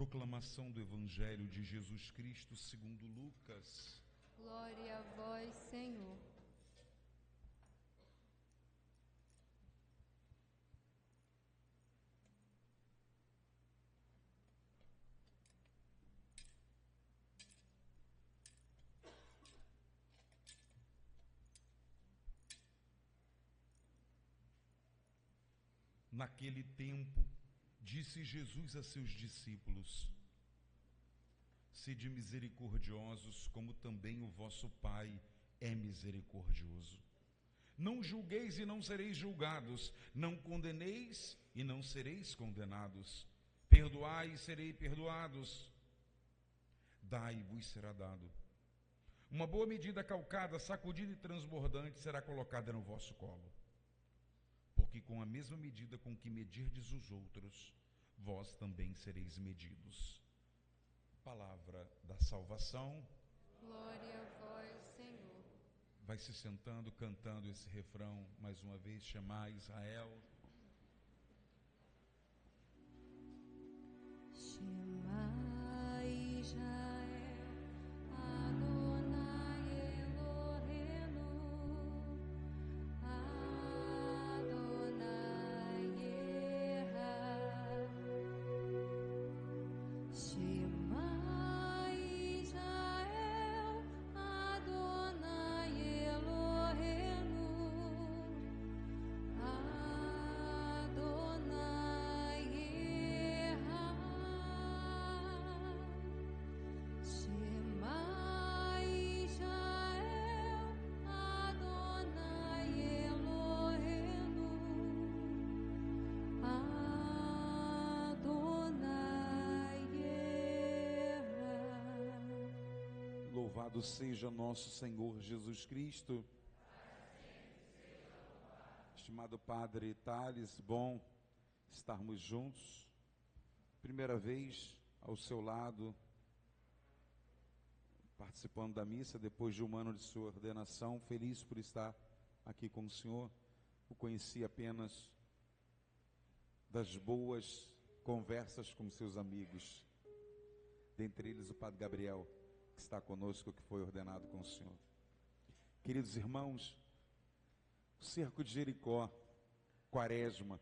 Proclamação do Evangelho de Jesus Cristo segundo Lucas. Glória a vós, Senhor. Naquele tempo, disse Jesus a seus discípulos: Sede misericordiosos, como também o vosso Pai é misericordioso. Não julgueis e não sereis julgados, não condeneis e não sereis condenados. Perdoai e sereis perdoados. Dai-vos será dado. Uma boa medida calcada, sacudida e transbordante será colocada no vosso colo. Porque com a mesma medida com que medirdes os outros, vós também sereis medidos. Palavra da salvação. Glória a vós, Senhor. Vai se sentando, cantando esse refrão mais uma vez. Chamai Israel. Shema Israel, Adonai Eloheinu, Adonai Echad. Shema Israel, Adonai Eloheinu, Adonai Echad. Shema Israel, Adonai Eloheinu, Adonai Echad. Louvado seja nosso Senhor Jesus Cristo. Estimado Padre Thales, bom estarmos juntos. Primeira vez ao seu lado, participando da missa, depois de um ano de sua ordenação. Feliz por estar aqui com o senhor. O conheci apenas das boas conversas com seus amigos, dentre eles o Padre Gabriel, que está conosco, que foi ordenado com o senhor. Queridos irmãos, o cerco de Jericó, Quaresma,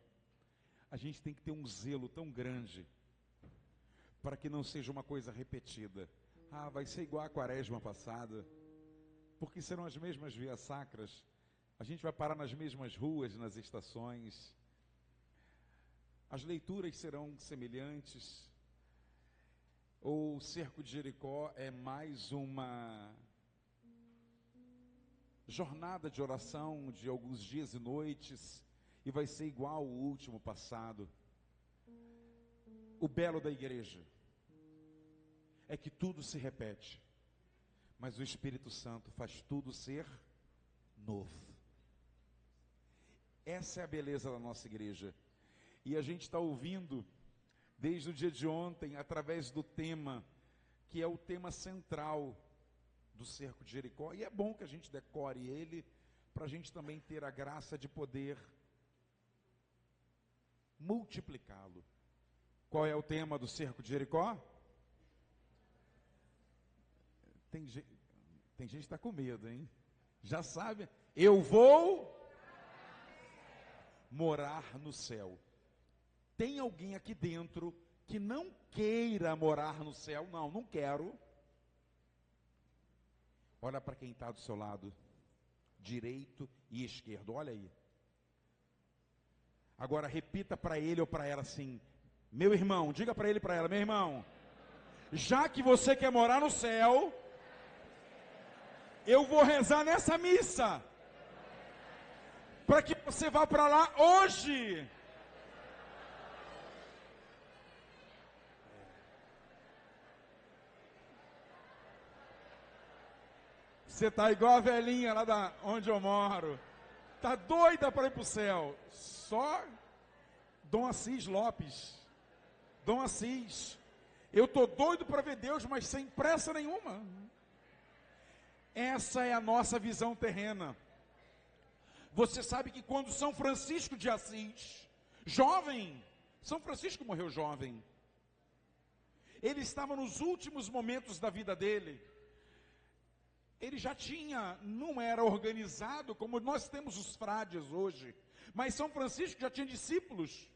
a gente tem que ter um zelo tão grande para que não seja uma coisa repetida. Ah, vai ser igual a Quaresma passada, porque serão as mesmas vias sacras, a gente vai parar nas mesmas ruas, nas estações, as leituras serão semelhantes. O cerco de Jericó é mais uma jornada de oração de alguns dias e noites, e vai ser igual ao último passado. O belo da igreja é que tudo se repete, mas o Espírito Santo faz tudo ser novo. Essa é a beleza da nossa igreja. E a gente está ouvindo desde o dia de ontem, através do tema, que é o tema central do cerco de Jericó. E é bom que a gente decore ele, para a gente também ter a graça de poder multiplicá-lo. Qual é o tema do cerco de Jericó? Tem gente que está com medo, hein? Já sabe? Eu vou morar no céu. Tem alguém aqui dentro que não queira morar no céu? Não, não quero. Olha para quem está do seu lado, direito e esquerdo, olha aí. Agora repita para ele ou para ela assim: meu irmão, diga para ele e para ela: meu irmão, já que você quer morar no céu, eu vou rezar nessa missa, para que você vá para lá hoje. Você está igual a velhinha lá da onde eu moro. Está doida para ir para o céu. Só Dom Assis Lopes. Dom Assis. Eu estou doido para ver Deus, mas sem pressa nenhuma. Essa é a nossa visão terrena. Você sabe que quando São Francisco de Assis, jovem, São Francisco morreu jovem, ele estava nos últimos momentos da vida dele. Ele já tinha, não era organizado como nós temos os frades hoje, mas São Francisco já tinha discípulos.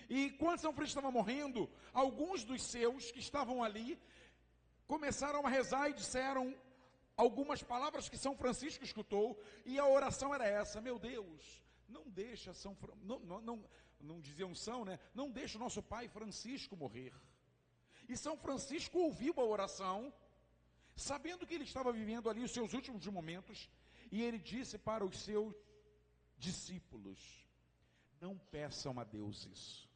E quando São Francisco estava morrendo, alguns dos seus que estavam ali começaram a rezar e disseram algumas palavras que São Francisco escutou, e a oração era essa: meu Deus, não deixa não diziam São, né? Não deixa o nosso pai Francisco morrer. E São Francisco ouviu a oração, sabendo que ele estava vivendo ali os seus últimos momentos, e ele disse para os seus discípulos: não peçam a Deus isso.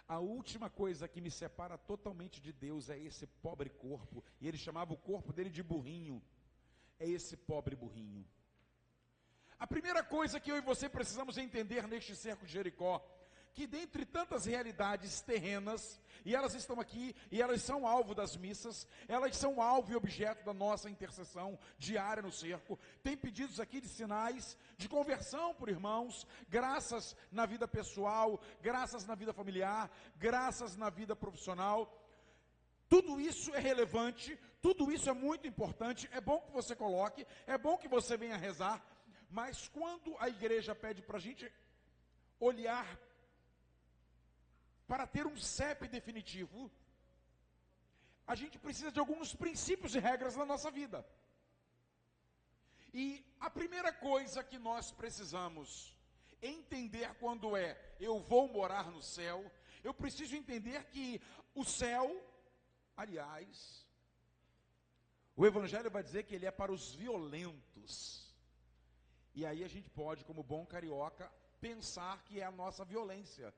A última coisa que me separa totalmente de Deus é esse pobre corpo, e ele chamava o corpo dele de burrinho, é esse pobre burrinho. A primeira coisa que eu e você precisamos entender neste cerco de Jericó, que dentre tantas realidades terrenas, e elas estão aqui, e elas são alvo das missas, elas são alvo e objeto da nossa intercessão diária no cerco, tem pedidos aqui de sinais de conversão por irmãos, graças na vida pessoal, graças na vida familiar, graças na vida profissional. Tudo isso é relevante, tudo isso é muito importante, é bom que você coloque, é bom que você venha rezar, mas quando a igreja pede para a gente olhar para ter um CEP definitivo, a gente precisa de alguns princípios e regras na nossa vida. E a primeira coisa que nós precisamos entender quando eu vou morar no céu, eu preciso entender que o céu, aliás, o Evangelho vai dizer que ele é para os violentos. E aí a gente pode, como bom carioca, pensar que é a nossa violência.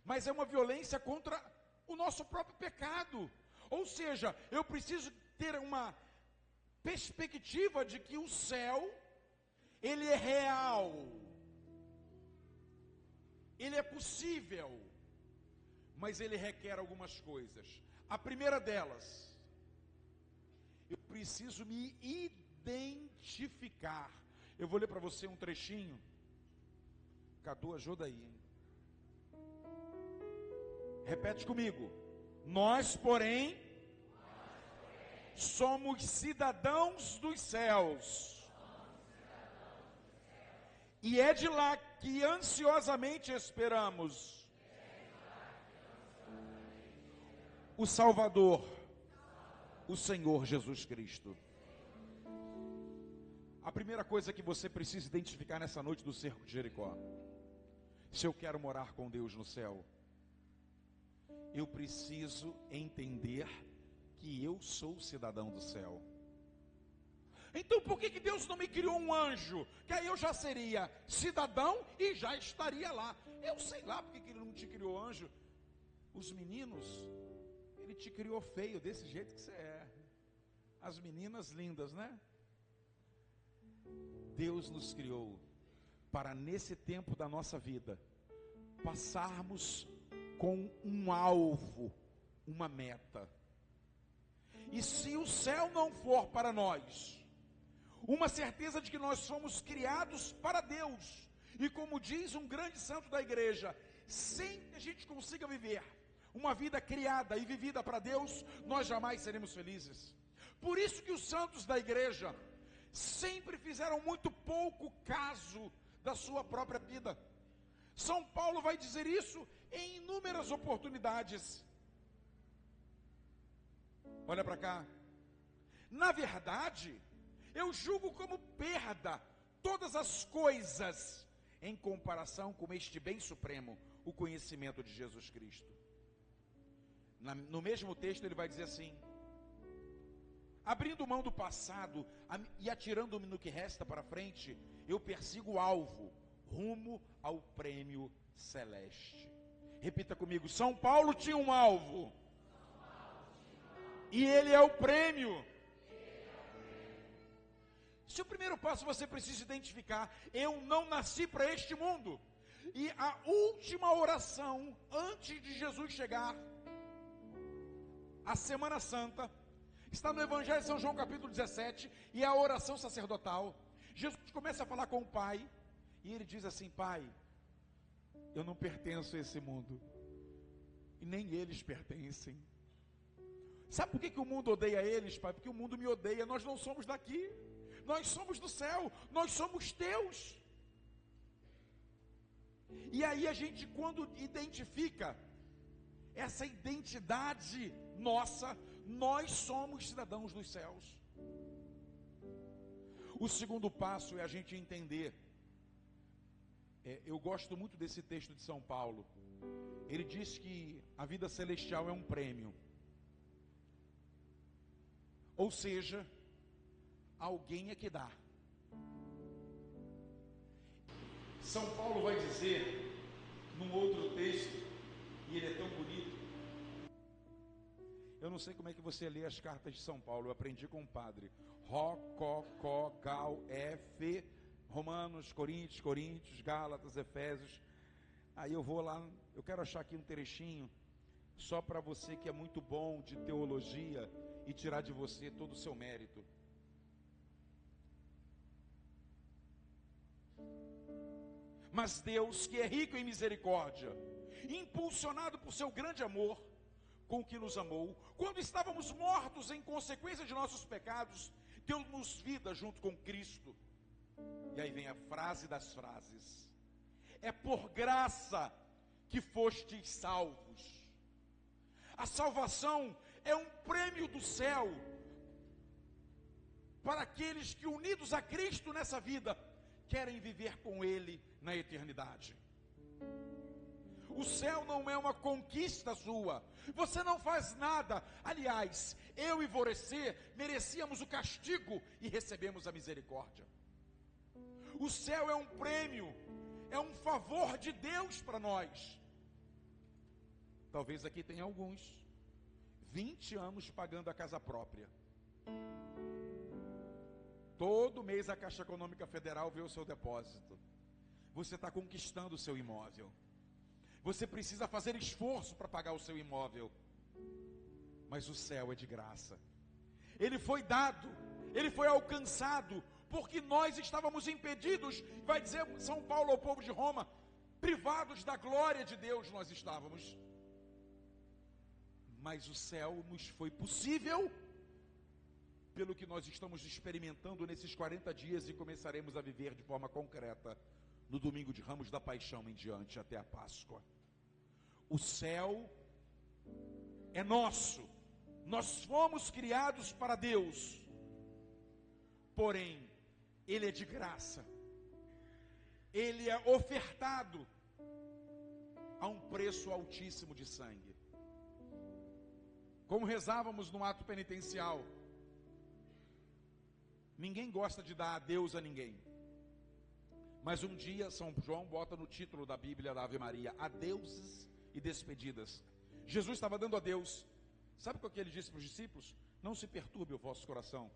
Mas é uma violência contra o nosso próprio pecado. Ou seja, eu preciso ter uma perspectiva de que o céu, ele é real. Ele é possível. Mas ele requer algumas coisas. A primeira delas, eu preciso me identificar. Eu vou ler para você um trechinho. Cadu, ajuda aí. Repete comigo. Nós, porém, somos cidadãos dos céus. E é de lá que ansiosamente esperamos o Salvador, o Senhor Jesus Cristo. A primeira coisa que você precisa identificar nessa noite do cerco de Jericó: se eu quero morar com Deus no céu, eu preciso entender que eu sou cidadão do céu. Então por que Deus não me criou um anjo? Que aí eu já seria cidadão e já estaria lá. Eu sei lá porque Ele não te criou anjo. Os meninos, Ele te criou feio, desse jeito que você é. As meninas lindas, né? Deus nos criou para, nesse tempo da nossa vida, passarmos com um alvo, uma meta. E se o céu não for para nós uma certeza de que nós somos criados para Deus, e como diz um grande santo da igreja, sem que a gente consiga viver uma vida criada e vivida para Deus, nós jamais seremos felizes. Por isso que os santos da igreja sempre fizeram muito pouco caso da sua própria vida. São Paulo vai dizer isso em inúmeras oportunidades. Olha para cá. Na verdade, eu julgo como perda todas as coisas em comparação com este bem supremo, o conhecimento de Jesus Cristo. No mesmo texto ele vai dizer assim: abrindo mão do passado e atirando-me no que resta para frente, eu persigo o alvo, rumo ao prêmio celeste. Repita comigo: São Paulo tinha um alvo. E ele é o prêmio. Se o primeiro passo você precisa identificar: eu não nasci para este mundo. E a última oração antes de Jesus chegar, a Semana Santa, está no Evangelho de São João capítulo 17, e é a oração sacerdotal. Jesus começa a falar com o Pai, e ele diz assim: Pai, eu não pertenço a esse mundo, e nem eles pertencem. Sabe por que o mundo odeia eles, Pai? Porque o mundo me odeia. Nós não somos daqui, nós somos do céu, nós somos teus. E aí a gente, quando identifica essa identidade nossa, nós somos cidadãos dos céus. O segundo passo é a gente entender. Eu gosto muito desse texto de São Paulo. Ele diz que a vida celestial é um prêmio. Ou seja, alguém é que dá. São Paulo vai dizer, num outro texto, e ele é tão bonito. Eu não sei como é que você lê as cartas de São Paulo, eu aprendi com o padre. Ró, Có, Có, Gal, F, Romanos, Coríntios, Gálatas, Efésios. Aí eu vou lá, eu quero achar aqui um trechinho, só para você que é muito bom de teologia, e tirar de você todo o seu mérito. Mas Deus, que é rico em misericórdia, impulsionado por seu grande amor, com que nos amou, quando estávamos mortos em consequência de nossos pecados, deu-nos vida junto com Cristo. E aí vem a frase das frases: é por graça que fostes salvos. A salvação é um prêmio do céu para aqueles que, unidos a Cristo nessa vida, querem viver com Ele na eternidade. O céu não é uma conquista sua, você não faz nada. Aliás, eu e você merecíamos o castigo e recebemos a misericórdia. O céu é um prêmio, é um favor de Deus para nós. Talvez aqui tenha alguns 20 anos pagando a casa própria. Todo mês a Caixa Econômica Federal vê o seu depósito. Você está conquistando o seu imóvel. Você precisa fazer esforço para pagar o seu imóvel. Mas o céu é de graça. Ele foi dado, ele foi alcançado, porque nós estávamos impedidos, vai dizer São Paulo ao povo de Roma, privados da glória de Deus nós estávamos. Mas o céu nos foi possível pelo que nós estamos experimentando nesses 40 dias e começaremos a viver de forma concreta no domingo de Ramos da Paixão em diante até a Páscoa. O céu é nosso, nós fomos criados para Deus, porém Ele é de graça, Ele é ofertado a um preço altíssimo de sangue. Como rezávamos no ato penitencial, ninguém gosta de dar adeus a ninguém. Mas um dia São João bota no título da Bíblia da Ave Maria, adeuses e despedidas. Jesus estava dando adeus. Sabe o que ele disse para os discípulos? Não se perturbe o vosso coração.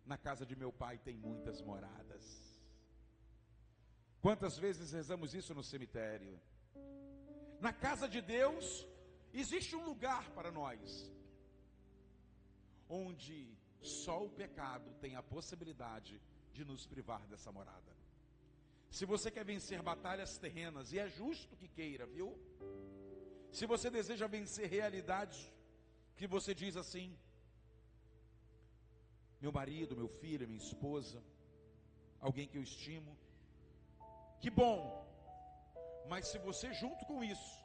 Na casa de meu pai tem muitas moradas. Quantas vezes rezamos isso no cemitério? Na casa de Deus existe um lugar para nós, onde só o pecado tem a possibilidade de nos privar dessa morada. Se você quer vencer batalhas terrenas, e é justo que queira, viu? Se você deseja vencer realidades que você diz assim: meu marido, meu filho, minha esposa, alguém que eu estimo, que bom. Mas se você junto com isso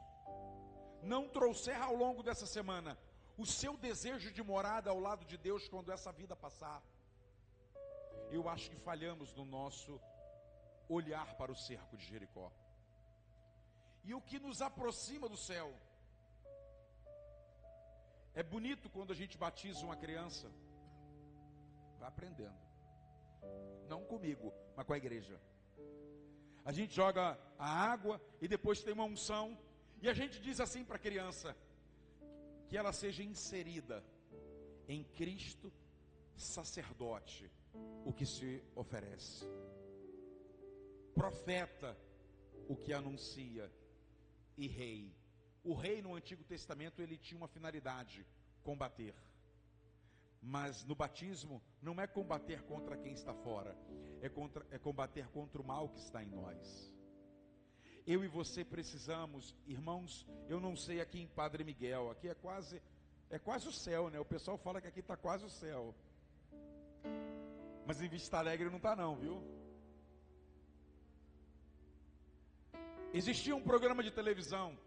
não trouxer ao longo dessa semana o seu desejo de morada ao lado de Deus quando essa vida passar, eu acho que falhamos no nosso olhar para o cerco de Jericó. E o que nos aproxima do céu? É bonito quando a gente batiza uma criança. Vai aprendendo. Não comigo, mas com a igreja. A gente joga a água e depois tem uma unção. E a gente diz assim para a criança: que ela seja inserida em Cristo, sacerdote, o que se oferece. Profeta, o que anuncia. E rei. O rei no Antigo Testamento ele tinha uma finalidade: combater. Mas no batismo não é combater contra quem está fora, é combater contra o mal que está em nós. Eu e você precisamos, irmãos, eu não sei aqui em Padre Miguel, aqui é quase o céu, né? O pessoal fala que aqui está quase o céu. Mas em Vista Alegre não está não, viu? Existia um programa de televisão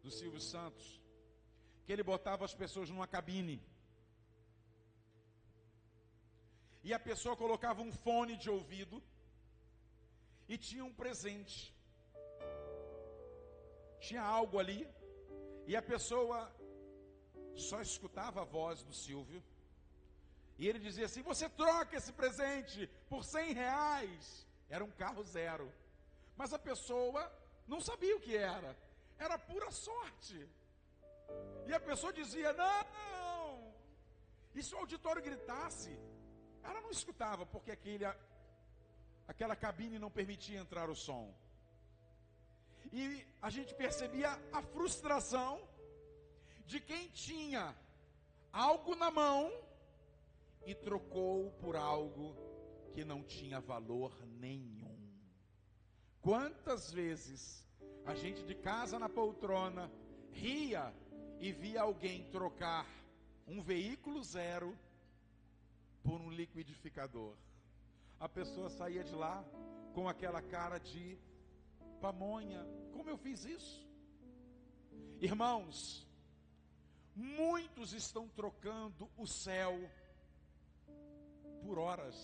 do Silvio Santos, que ele botava as pessoas numa cabine. E a pessoa colocava um fone de ouvido e tinha um presente. Tinha algo ali e a pessoa só escutava a voz do Silvio. E ele dizia assim: você troca esse presente por R$100. Era um carro zero. Mas a pessoa não sabia o que era. Era pura sorte. E a pessoa dizia: não. E se o auditório gritasse, ela não escutava, porque aquela cabine não permitia entrar o som. E a gente percebia a frustração de quem tinha algo na mão e trocou por algo que não tinha valor nenhum. Quantas vezes a gente de casa na poltrona ria e via alguém trocar um veículo zero por um liquidificador. A pessoa saía de lá com aquela cara de pamonha. Como eu fiz isso? Irmãos, muitos estão trocando o céu por horas,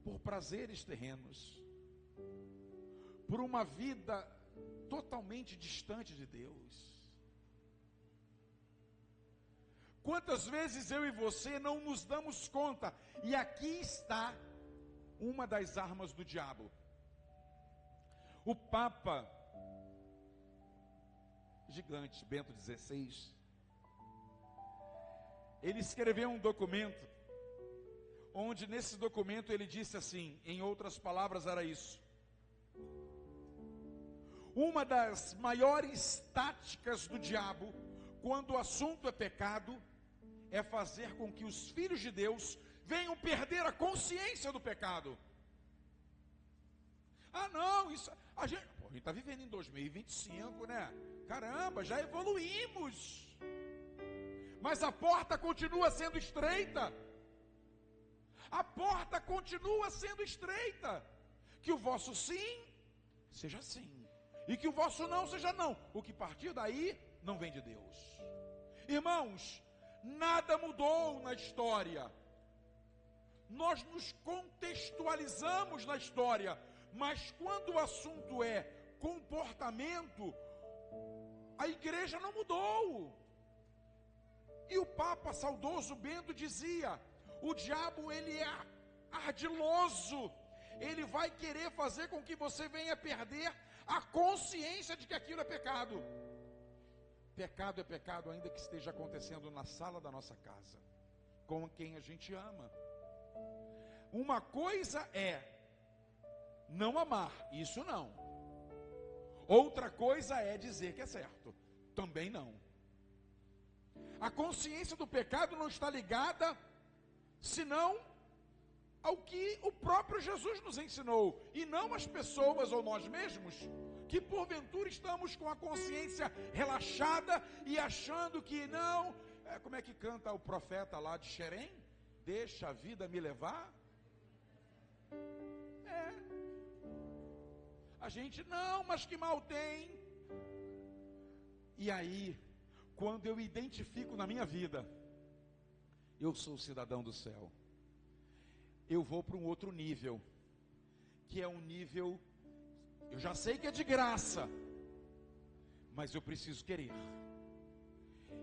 por prazeres terrenos, por uma vida totalmente distante de Deus. Quantas vezes eu e você não nos damos conta? E aqui está uma das armas do diabo. O Papa gigante, Bento XVI, ele escreveu um documento, onde nesse documento ele disse assim, em outras palavras era isso: uma das maiores táticas do diabo, quando o assunto é pecado, é fazer com que os filhos de Deus venham perder a consciência do pecado. Ah não, isso, a gente está vivendo em 2025, né? Caramba, já evoluímos. Mas a porta continua sendo estreita. A porta continua sendo estreita. Que o vosso sim seja sim, e que o vosso não seja não. O que partir daí não vem de Deus. Irmãos, nada mudou na história. Nós nos contextualizamos na história, mas quando o assunto é comportamento, a igreja não mudou. E o Papa saudoso Bento dizia: o diabo ele é ardiloso, ele vai querer fazer com que você venha perder a consciência de que aquilo é pecado. Pecado é pecado ainda que esteja acontecendo na sala da nossa casa, com quem a gente ama. Uma coisa é não amar, isso não. Outra coisa é dizer que é certo, também não. A consciência do pecado não está ligada, senão ao que o próprio Jesus nos ensinou, e não as pessoas ou nós mesmos, que porventura estamos com a consciência relaxada e achando que não, como é que canta o profeta lá de Xerém? Deixa a vida me levar. A gente, não, mas que mal tem. E aí, quando eu identifico na minha vida, eu sou cidadão do céu, eu vou para um outro nível, que é um nível, eu já sei que é de graça, mas eu preciso querer.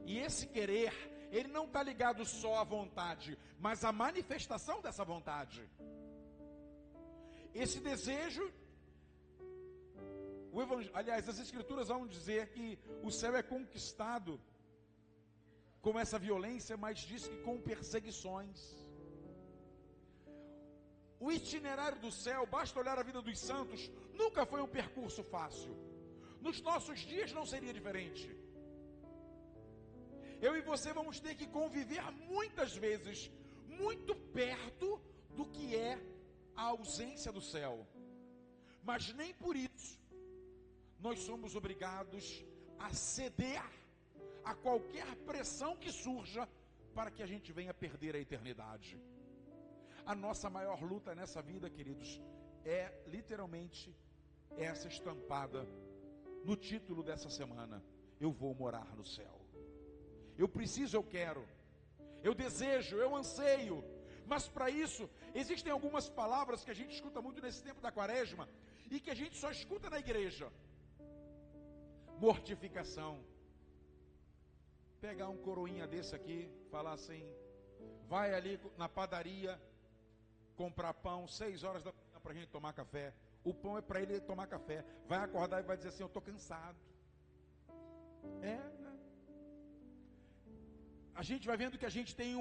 E esse querer, ele não está ligado só à vontade, mas à manifestação dessa vontade. Esse desejo, aliás, as escrituras vão dizer que o céu é conquistado com essa violência, mas diz que com perseguições. O itinerário do céu, basta olhar a vida dos santos, nunca foi um percurso fácil. Nos nossos dias não seria diferente. Eu e você vamos ter que conviver muitas vezes, muito perto do que é a ausência do céu. Mas nem por isso nós somos obrigados a ceder a qualquer pressão que surja para que a gente venha perder a eternidade. A nossa maior luta nessa vida, queridos, é literalmente essa estampada no título dessa semana: eu vou morar no céu. Eu preciso, eu quero, eu desejo, eu anseio. Mas para isso, existem algumas palavras que a gente escuta muito nesse tempo da quaresma e que a gente só escuta na igreja: mortificação. Pegar um coroinha desse aqui, falar assim: vai ali na padaria comprar pão, 6 horas da manhã para a gente tomar café. O pão é para ele tomar café. Vai acordar e vai dizer assim: eu estou cansado. Né? A gente vai vendo que a gente tem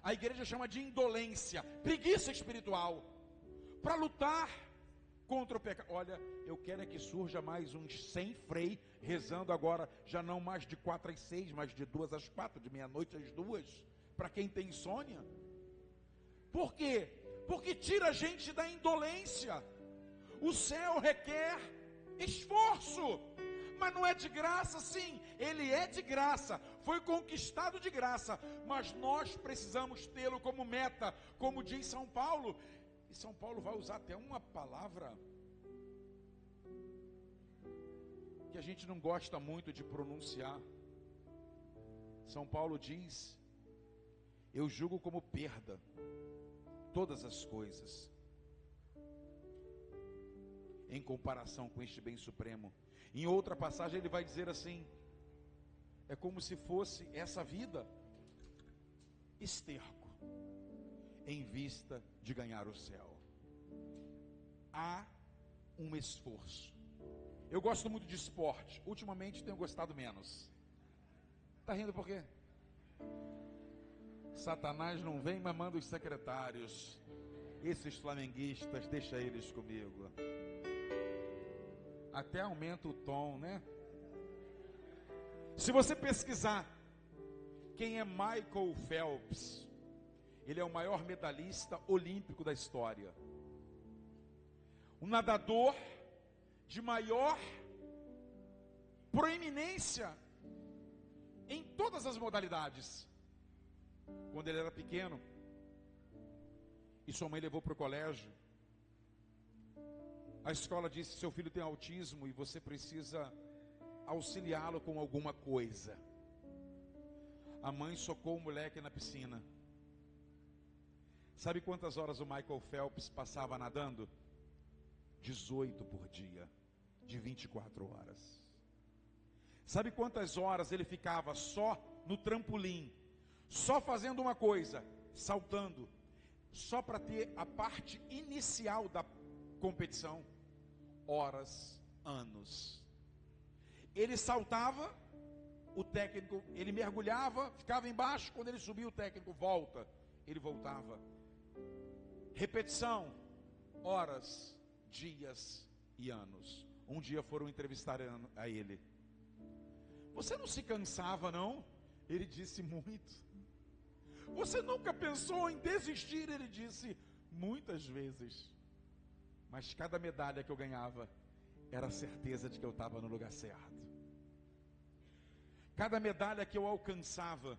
a igreja chama de indolência, preguiça espiritual, para lutar contra o pecado. Olha, eu quero é que surja mais uns sem freio, rezando agora, já não mais de 4 às 6, mas de 2 às 4, de meia-noite às 2, para quem tem insônia. Por quê? Porque tira a gente da indolência. O céu requer esforço, mas não é de graça. Sim, ele é de graça, foi conquistado de graça, mas nós precisamos tê-lo como meta, como diz São Paulo. E São Paulo vai usar até uma palavra que a gente não gosta muito de pronunciar. São Paulo diz: eu julgo como perda todas as coisas em comparação com este bem supremo. Em outra passagem ele vai dizer assim: é como se fosse essa vida esterco em vista de ganhar o céu. Há um esforço. Eu gosto muito de esporte. Ultimamente tenho gostado menos. Está rindo por quê? Satanás não vem, mas manda os secretários. Esses flamenguistas, deixa eles comigo. Até aumenta o tom, né? Se você pesquisar quem é Michael Phelps, ele é o maior medalhista olímpico da história. O nadador de maior proeminência em todas as modalidades. Quando ele era pequeno e sua mãe levou para o colégio, a escola disse: seu filho tem autismo e você precisa auxiliá-lo com alguma coisa. A mãe socou o moleque na piscina. Sabe quantas horas o Michael Phelps passava nadando? 18 por dia, de 24 horas. Sabe quantas horas ele ficava só no trampolim, só fazendo uma coisa, saltando, só para ter a parte inicial da competição? Horas, anos. Ele saltava, o técnico, ele mergulhava, ficava embaixo, quando ele subia o técnico volta, ele voltava. Repetição, horas, dias e anos. Um dia foram entrevistar a ele: você não se cansava não? Ele disse: muito. Você nunca pensou em desistir? Ele disse: muitas vezes. Mas cada medalha que eu ganhava era a certeza de que eu estava no lugar certo. Cada medalha que eu alcançava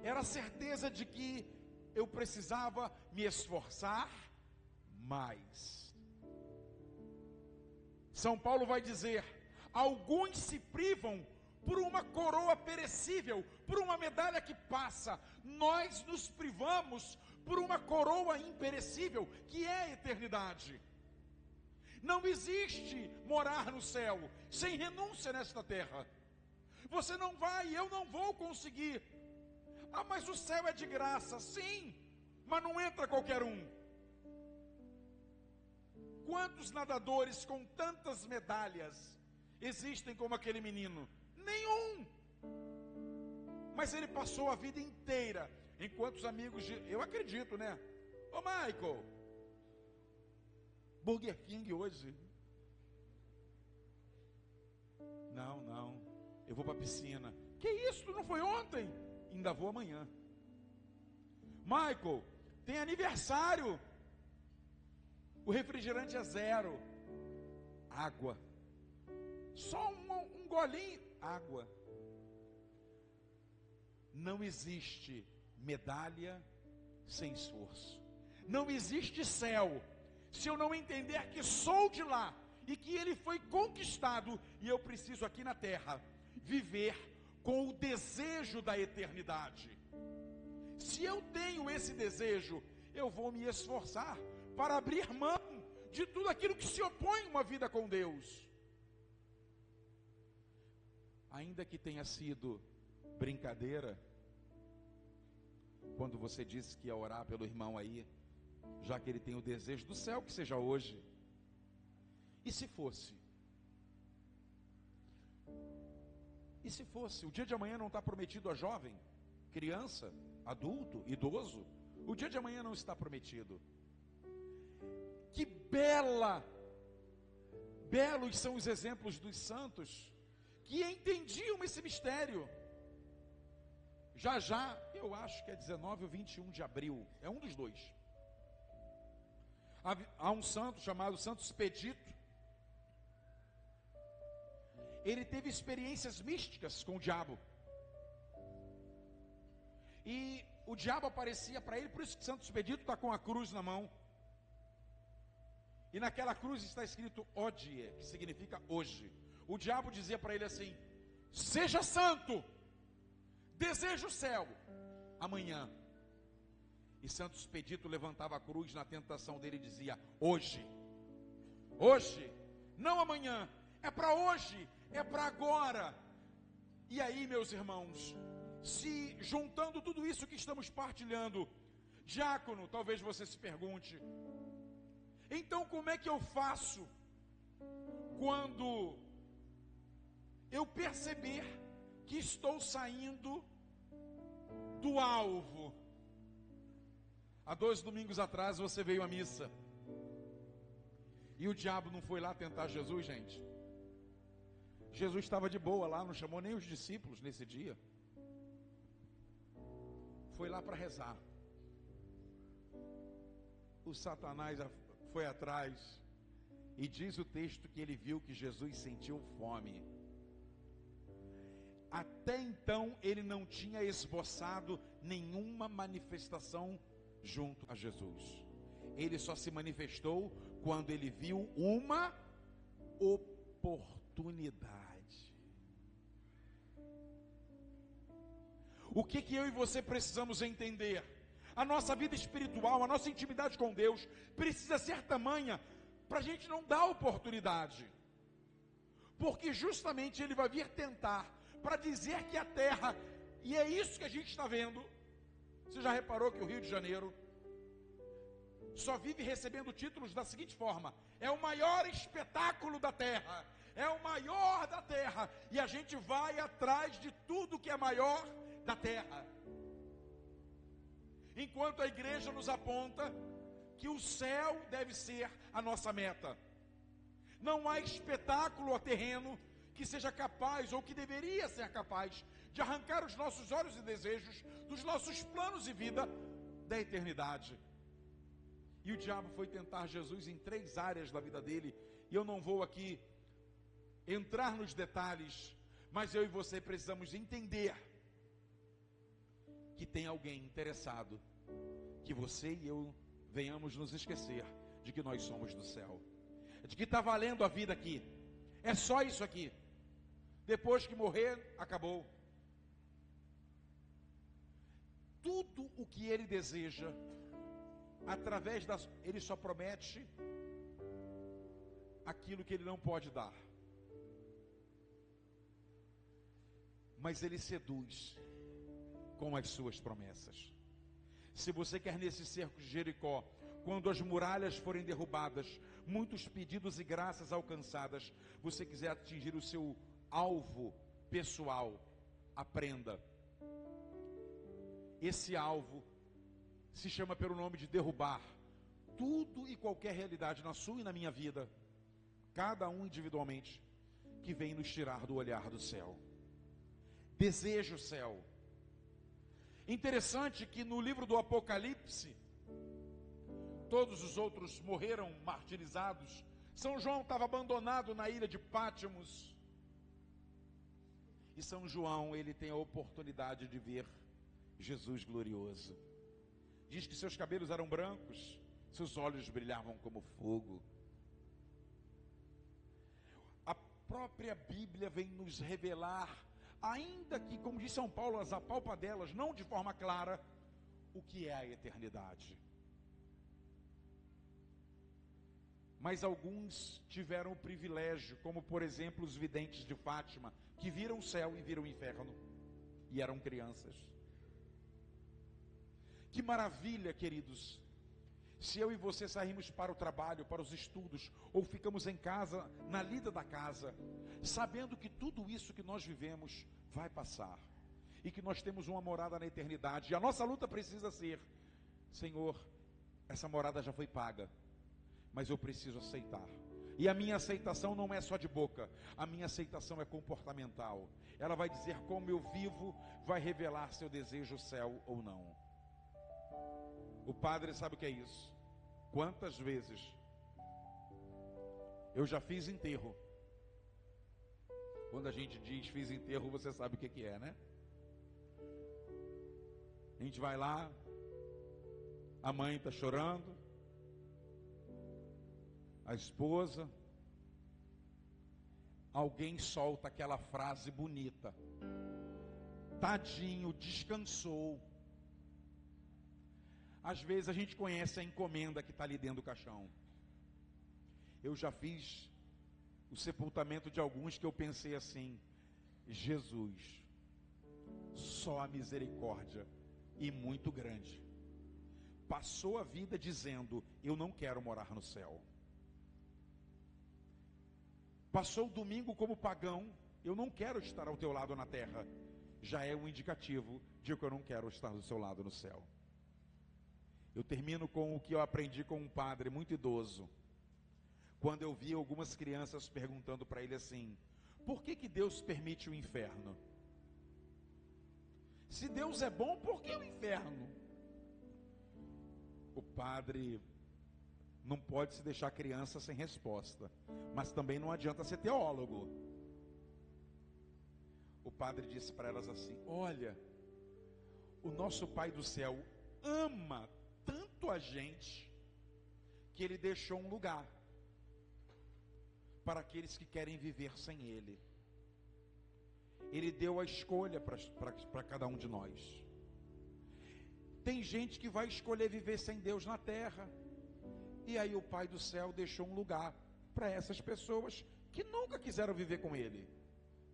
era a certeza de que eu precisava me esforçar mais. São Paulo vai dizer: alguns se privam por uma coroa perecível, por uma medalha que passa. Nós nos privamos por uma coroa imperecível, que é a eternidade. Não existe morar no céu sem renúncia nesta terra. Você não vai, eu não vou conseguir. Ah, mas o céu é de graça. Sim, mas não entra qualquer um. Quantos nadadores com tantas medalhas existem como aquele menino? Nenhum. Mas ele passou a vida inteira, enquanto os amigos eu acredito, né? Ô Michael, Burger King hoje? Não, eu vou para a piscina. Que isso, tu não foi ontem? Ainda vou amanhã. Michael, tem aniversário. O refrigerante é 0. água. Só um golinho, água. Não existe medalha sem esforço. Não existe céu se eu não entender que sou de lá e que ele foi conquistado e eu preciso aqui na terra viver com o desejo da eternidade. Se eu tenho esse desejo, eu vou me esforçar para abrir mão de tudo aquilo que se opõe a uma vida com Deus. Ainda que tenha sido brincadeira, quando você disse que ia orar pelo irmão aí, já que ele tem o desejo do céu, que seja hoje. E se fosse? E se fosse? O dia de amanhã não está prometido a jovem, criança, adulto, idoso. O dia de amanhã não está prometido. Que belos são os exemplos dos santos que entendiam esse mistério. Já, eu acho que é 19 ou 21 de abril, é um dos dois. Há um santo chamado Santo Expedito. Ele teve experiências místicas com o diabo. E o diabo aparecia para ele, por isso que Santo Expedito está com a cruz na mão. E naquela cruz está escrito Odie, que significa hoje. O diabo dizia para ele assim: seja santo, deseja o céu, amanhã. E Santo Expedito levantava a cruz na tentação dele e dizia: hoje, não amanhã, é para hoje, é para agora. E aí, meus irmãos, se juntando tudo isso que estamos partilhando, diácono, talvez você se pergunte: então como é que eu faço quando eu perceber que estou saindo do alvo? Há 2 domingos atrás você veio à missa e o diabo não foi lá tentar Jesus, gente. Jesus estava de boa lá, não chamou nem os discípulos nesse dia. Foi lá para rezar. O Satanás foi atrás e diz o texto que ele viu que Jesus sentiu fome. Até então ele não tinha esboçado nenhuma manifestação junto a Jesus. Ele só se manifestou quando ele viu uma oportunidade. O que eu e você precisamos entender? A nossa vida espiritual, a nossa intimidade com Deus precisa ser tamanha para a gente não dar oportunidade, porque justamente ele vai vir tentar para dizer que a terra, e é isso que a gente está vendo. Você já reparou que o Rio de Janeiro só vive recebendo títulos da seguinte forma: é o maior espetáculo da terra, é o maior da terra, e a gente vai atrás de tudo que é maior da terra, enquanto a igreja nos aponta que o céu deve ser a nossa meta. Não há espetáculo terreno que seja capaz, ou que deveria ser capaz, de arrancar os nossos olhos e desejos dos nossos planos de vida da eternidade. E o diabo foi tentar Jesus em 3 áreas da vida dele, e eu não vou aqui entrar nos detalhes, mas eu e você precisamos entender que tem alguém interessado, que você e eu venhamos nos esquecer de que nós somos do céu, de que está valendo a vida aqui, é só isso aqui, depois que morrer, acabou. Tudo o que ele deseja, através das, ele só promete aquilo que ele não pode dar, mas ele seduz com as suas promessas. Se você quer nesse cerco de Jericó, quando as muralhas forem derrubadas, muitos pedidos e graças alcançadas, você quiser atingir o seu alvo pessoal, aprenda. Esse alvo se chama pelo nome de derrubar tudo e qualquer realidade na sua e na minha vida, cada um individualmente, que vem nos tirar do olhar do céu. Deseja o céu. Interessante que no livro do Apocalipse, todos os outros morreram martirizados, São João estava abandonado na ilha de Pátimos. E São João, ele tem a oportunidade de ver Jesus glorioso. Diz que seus cabelos eram brancos, seus olhos brilhavam como fogo. A própria Bíblia vem nos revelar, ainda que, como diz São Paulo, as apalpadelas, não de forma clara, o que é a eternidade. Mas alguns tiveram o privilégio, como por exemplo os videntes de Fátima, que viram o céu e viram o inferno, e eram crianças. Que maravilha, queridos, se eu e você sairmos para o trabalho, para os estudos, ou ficamos em casa, na lida da casa, sabendo que tudo isso que nós vivemos vai passar, e que nós temos uma morada na eternidade, e a nossa luta precisa ser: Senhor, essa morada já foi paga, mas eu preciso aceitar. E a minha aceitação não é só de boca, a minha aceitação é comportamental. Ela vai dizer como eu vivo, vai revelar se eu desejo o céu ou não. O padre sabe o que é isso? Quantas vezes eu já fiz enterro? Quando a gente diz fiz enterro, você sabe o que é, né? A gente vai lá, a mãe está chorando, a esposa, alguém solta aquela frase bonita: tadinho, descansou. Às vezes a gente conhece a encomenda que está ali dentro do caixão. Eu já fiz o sepultamento de alguns que eu pensei assim: Jesus, só a misericórdia, e muito grande. Passou a vida dizendo: eu não quero morar no céu. Passou o domingo como pagão: eu não quero estar ao teu lado na terra. Já é um indicativo de que eu não quero estar do seu lado no céu. Eu termino com o que eu aprendi com um padre muito idoso, quando eu vi algumas crianças perguntando para ele assim: por que Deus permite o inferno? Se Deus é bom, por que o inferno? O padre não pode se deixar criança sem resposta, mas também não adianta ser teólogo. O padre disse para elas assim: olha, o nosso Pai do céu ama tanto a gente, que Ele deixou um lugar para aqueles que querem viver sem Ele. Ele deu a escolha para cada um de nós. Tem gente que vai escolher viver sem Deus na terra, e aí o Pai do céu deixou um lugar para essas pessoas que nunca quiseram viver com Ele,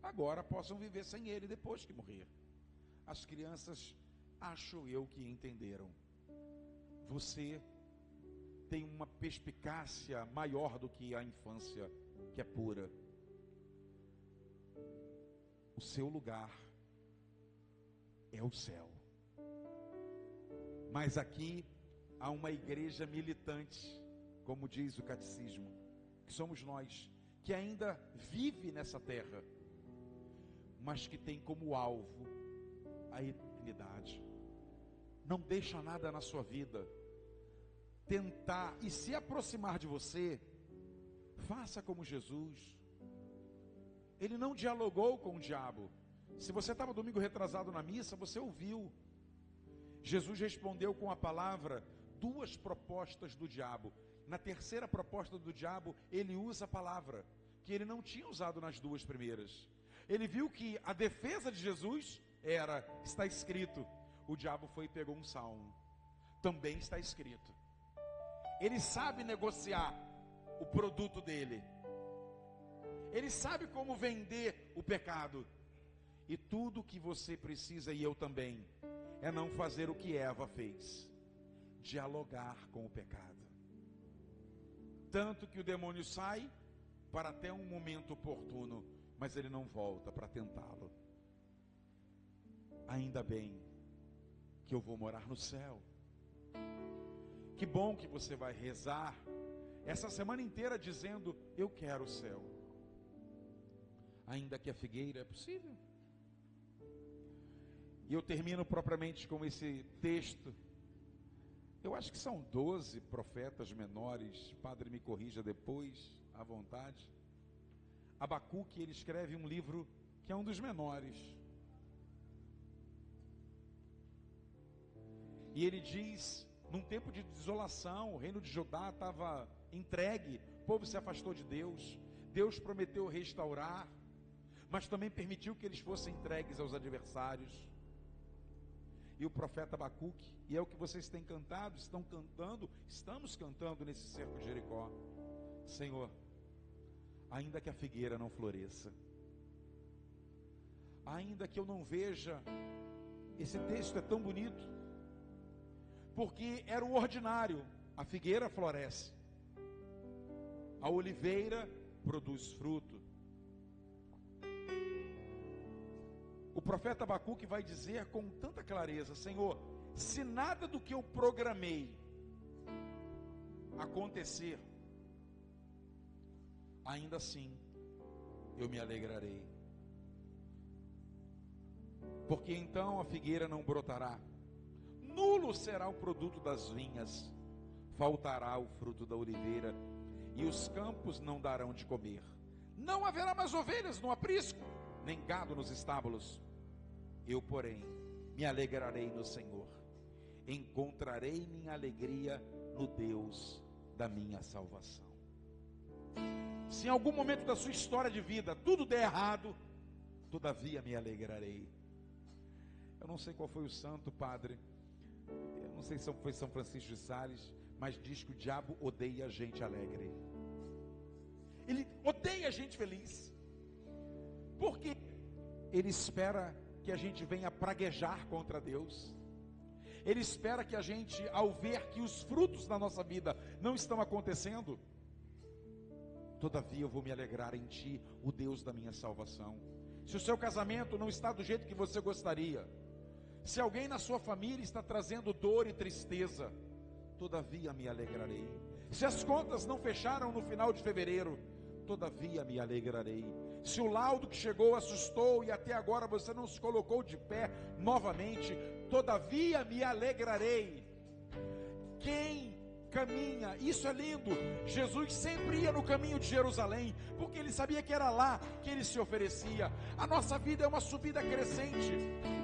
agora possam viver sem Ele depois que morrer. As crianças, acho eu que entenderam. Você tem uma perspicácia maior do que a infância, que é pura. O seu lugar é o céu. Mas aqui há uma igreja militante, como diz o catecismo, que somos nós, que ainda vive nessa terra, mas que tem como alvo a eternidade. Não deixa nada na sua vida tentar e se aproximar de você. Faça como Jesus. Ele não dialogou com o diabo. Se você estava domingo retrasado na missa, você ouviu. Jesus respondeu com a palavra 2 propostas do diabo. Na terceira proposta do diabo, ele usa a palavra que ele não tinha usado nas 2 primeiras. Ele viu que a defesa de Jesus era: está escrito. O diabo foi e pegou um salmo. Também está escrito. Ele sabe negociar o produto dele. Ele sabe como vender o pecado. E tudo que você precisa, e eu também, é não fazer o que Eva fez: dialogar com o pecado. Tanto que o demônio sai para até um momento oportuno, mas ele não volta para tentá-lo. Ainda bem que eu vou morar no céu. Que bom que você vai rezar essa semana inteira dizendo: eu quero o céu. Ainda que a figueira, é possível. E eu termino propriamente com esse texto. Eu acho que são 12 profetas menores, padre me corrija depois, à vontade. Abacuque, ele escreve um livro que é um dos menores. E ele diz, num tempo de desolação, o reino de Judá estava entregue, o povo se afastou de Deus, Deus prometeu restaurar, mas também permitiu que eles fossem entregues aos adversários. E o profeta Abacuque, e é o que vocês têm cantado, estão cantando, estamos cantando nesse cerco de Jericó: Senhor, ainda que a figueira não floresça, ainda que eu não veja, esse texto é tão bonito, porque era o ordinário, a figueira floresce, a oliveira produz fruto. O profeta Abacuque vai dizer com tanta clareza: Senhor, se nada do que eu programei acontecer, ainda assim eu me alegrarei, porque então a figueira não brotará, nulo será o produto das vinhas, faltará o fruto da oliveira, e os campos não darão de comer. Não haverá mais ovelhas no aprisco, nem gado nos estábulos. Eu, porém, me alegrarei no Senhor, encontrarei minha alegria no Deus da minha salvação. Se em algum momento da sua história de vida tudo der errado, todavia me alegrarei. Eu não sei qual foi o santo, padre, eu não sei se foi São Francisco de Sales, mas diz que o diabo odeia gente alegre. Ele odeia gente feliz, porque ele espera que a gente venha praguejar contra Deus. Ele espera que a gente, ao ver que os frutos da nossa vida não estão acontecendo, todavia eu vou me alegrar em ti, o Deus da minha salvação. Se o seu casamento não está do jeito que você gostaria, se alguém na sua família está trazendo dor e tristeza, todavia me alegrarei. Se as contas não fecharam no final de fevereiro, todavia me alegrarei. Se o laudo que chegou assustou e até agora você não se colocou de pé novamente, todavia me alegrarei. Quem caminha, isso é lindo, Jesus sempre ia no caminho de Jerusalém, porque ele sabia que era lá que ele se oferecia. A nossa vida é uma subida crescente,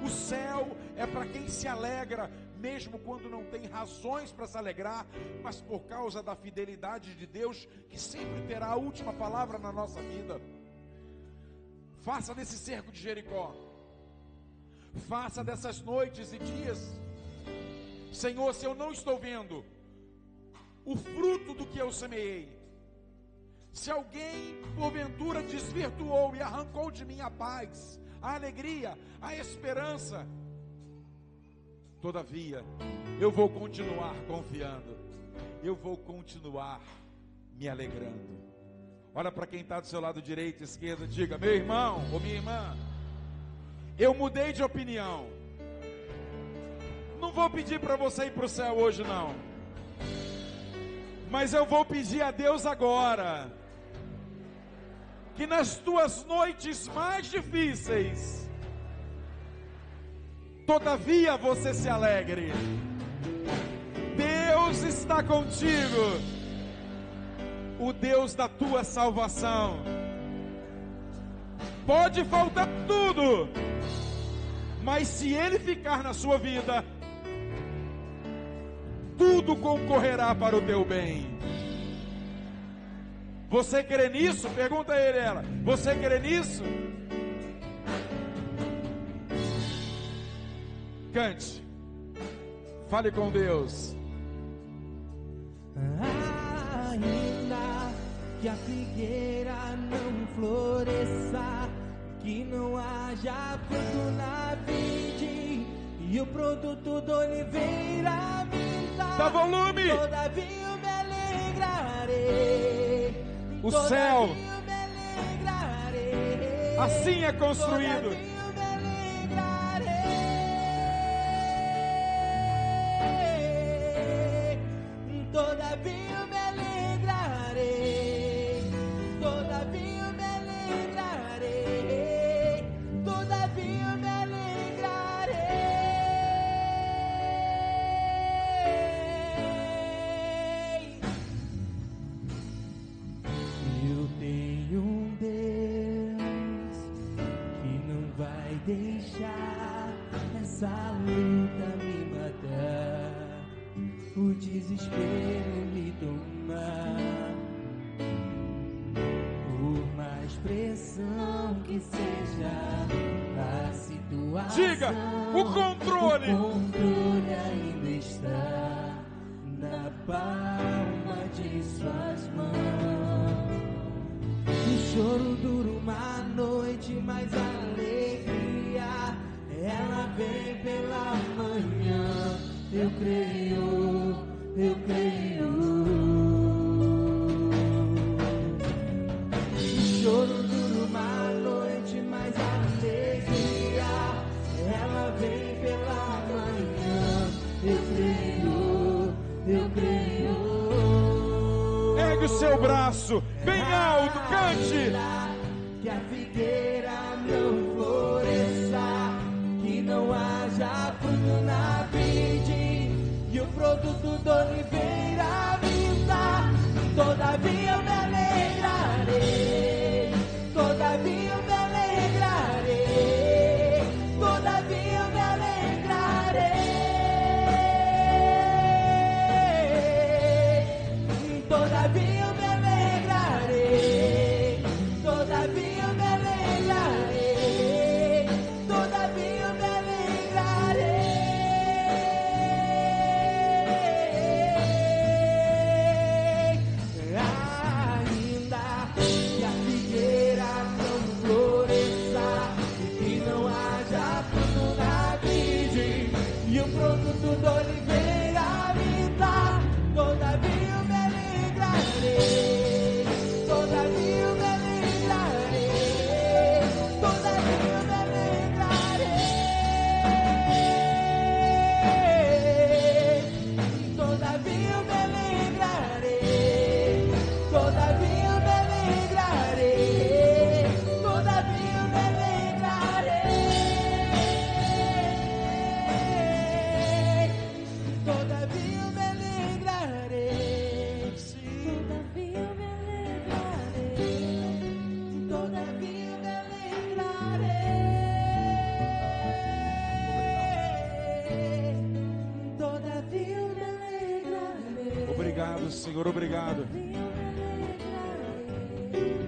o céu é para quem se alegra, mesmo quando não tem razões para se alegrar, mas por causa da fidelidade de Deus, que sempre terá a última palavra na nossa vida. Faça desse cerco de Jericó, faça dessas noites e dias, Senhor, se eu não estou vendo o fruto do que eu semeei, se alguém porventura desvirtuou e arrancou de mim a paz, a alegria, a esperança, todavia eu vou continuar confiando, eu vou continuar me alegrando. Olha para quem está do seu lado direito e esquerdo, diga: meu irmão ou minha irmã, eu mudei de opinião. Não vou pedir para você ir para o céu hoje não, mas eu vou pedir a Deus agora, que nas tuas noites mais difíceis, todavia você se alegre. Deus está contigo, o Deus da tua salvação. Pode faltar tudo, mas se Ele ficar na sua vida, tudo concorrerá para o teu bem. Você crê nisso? Pergunta a ele, ela. Você crê nisso? Cante. Fale com Deus. Ainda que a figueira não floresça, que não haja fruto na vide, e o produto da oliveira minta, dá volume. Todavia eu me alegrarei. O céu Todavia eu me alegrarei. assim é construído. Todavia eu me alegrarei. Todavia eu me alegrarei. Todavia eu me alegrarei. Todavia eu me alegrarei. E vai deixar essa luta me matar, o desespero me tomar. Por mais pressão que seja a situação, Diga, o controle. o controle ainda está na palma de suas mãos. O choro dura uma noite, mas a alegria ela vem pela manhã. Eu creio, eu creio. O choro dura uma noite, mas a alegria ela vem pela manhã. Eu creio, eu creio. Ergue o seu braço, bem alto, cante. Que a figueira não floresça, que não haja fruto na vide, e o produto da oliveira vinda. Todavia eu me alegrarei, todavia eu me alegrarei, todavia eu me alegrarei, todavia eu me alegrarei, todavia eu me alegrarei, todavia eu me alegrarei. Ainda que a figueira não floresça, que não haja fruto na vide, e o produto da oliveira vinda, todavia eu me alegrarei, todavia eu me alegrarei, todavia eu me alegrarei, todavia eu me alegrarei, todavia eu me alegrarei, todavia eu me alegrarei, todavia eu me alegrarei, Todavia eu me alegrarei, todavia eu me alegrarei, todavia eu me alegrarei. Obrigado, Senhor, obrigado. todavia eu me alegrarei,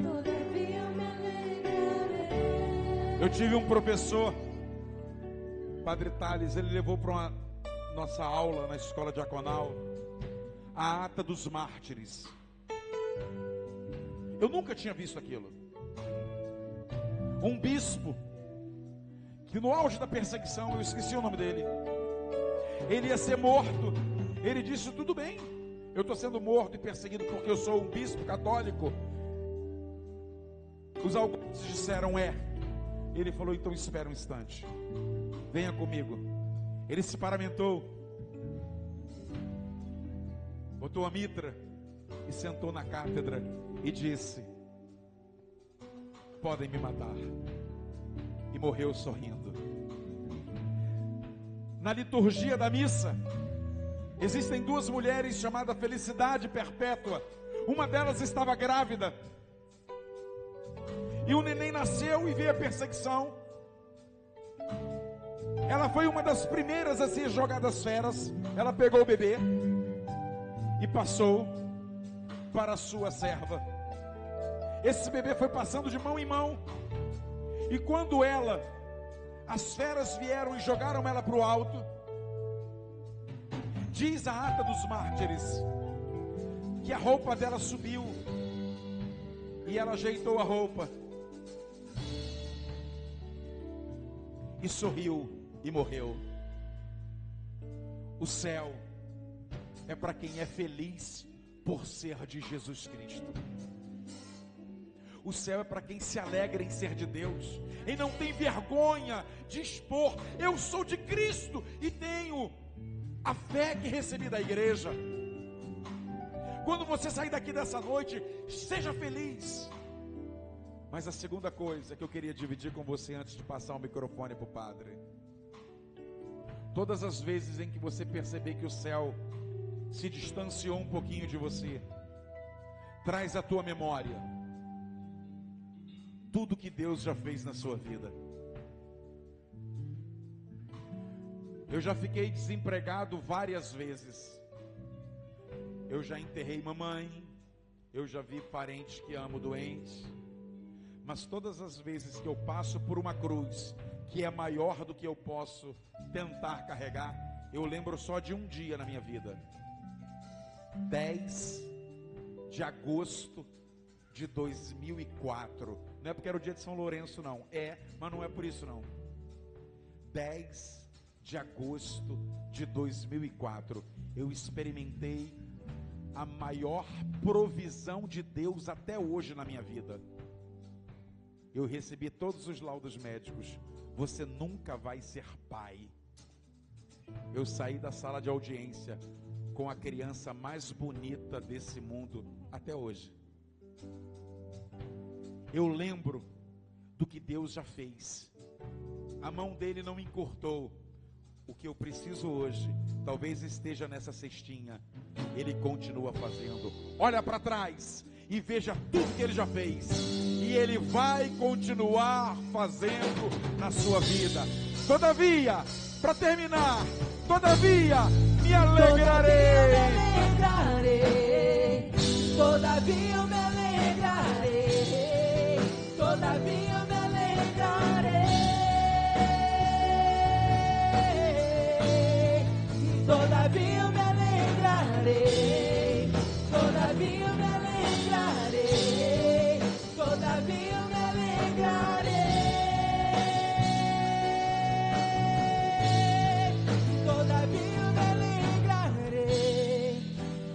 todavia eu me alegrarei. Eu tive um professor, Padre Thales, ele levou para uma nossa aula na escola diaconal a ata dos mártires. Eu nunca tinha visto aquilo. Um bispo que no auge da perseguição, eu esqueci o nome dele, ele ia ser morto. Ele disse: tudo bem, eu estou sendo morto e perseguido porque eu sou um bispo católico. Os algozes disseram: é. Ele falou: então espera um instante, venha comigo. Ele se paramentou, botou a mitra e sentou na cátedra e disse: podem me matar. E morreu sorrindo. Na liturgia da missa existem duas mulheres chamadas Felicidade Perpétua. Uma delas estava grávida, e o neném nasceu e veio a perseguição. Ela foi uma das primeiras a ser jogada às feras. Ela pegou o bebê e passou para a sua serva. Esse bebê foi passando de mão em mão, e quando as feras vieram e jogaram ela para o alto, diz a ata dos mártires que a roupa dela subiu, e ela ajeitou a roupa e sorriu e morreu. O céu é para quem é feliz por ser de Jesus Cristo. O céu é para quem se alegra em ser de Deus e não tem vergonha de expor: eu sou de Cristo e tenho a fé que recebi da igreja. Quando você sair daqui dessa noite, seja feliz. Mas a segunda coisa que eu queria dividir com você antes de passar o microfone para o padre: todas as vezes em que você perceber que o céu se distanciou um pouquinho de você, traz à tua memória tudo que Deus já fez na sua vida. Eu já fiquei desempregado várias vezes. Eu já enterrei mamãe, eu já vi parentes que amo doentes. Mas todas as vezes que eu passo por uma cruz que é maior do que eu posso tentar carregar, eu lembro só de um dia na minha vida. 10 de agosto de 2004. Não é porque era o dia de São Lourenço não. Mas não é por isso não. 10 de agosto de 2004. Eu experimentei a maior provisão de Deus até hoje na minha vida. Eu recebi todos os laudos médicos. Você nunca vai ser pai. Eu saí da sala de audiência com a criança mais bonita desse mundo até hoje. Eu lembro do que Deus já fez. A mão dele não me encurtou. O que eu preciso hoje, talvez esteja nessa cestinha. Ele continua fazendo. Olha para trás e veja tudo que ele já fez. E ele vai continuar fazendo na sua vida. Todavia, para terminar, todavia me alegrarei. Todavia eu me alegrarei. Todavia eu me alegrarei. Todavia eu me alegrarei. Todavia eu me alegrarei. Todavia eu me alegrarei. Todavia eu me alegrarei.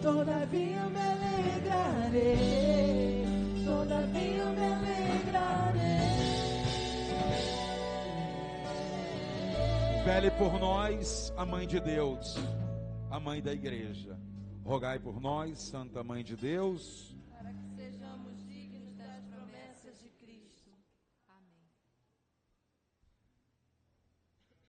Todavia eu me alegrarei. Todavia eu me alegrarei. Vele por nós a Mãe de Deus, a Mãe da Igreja. Rogai por nós, Santa Mãe de Deus, para que sejamos dignos das promessas de Cristo.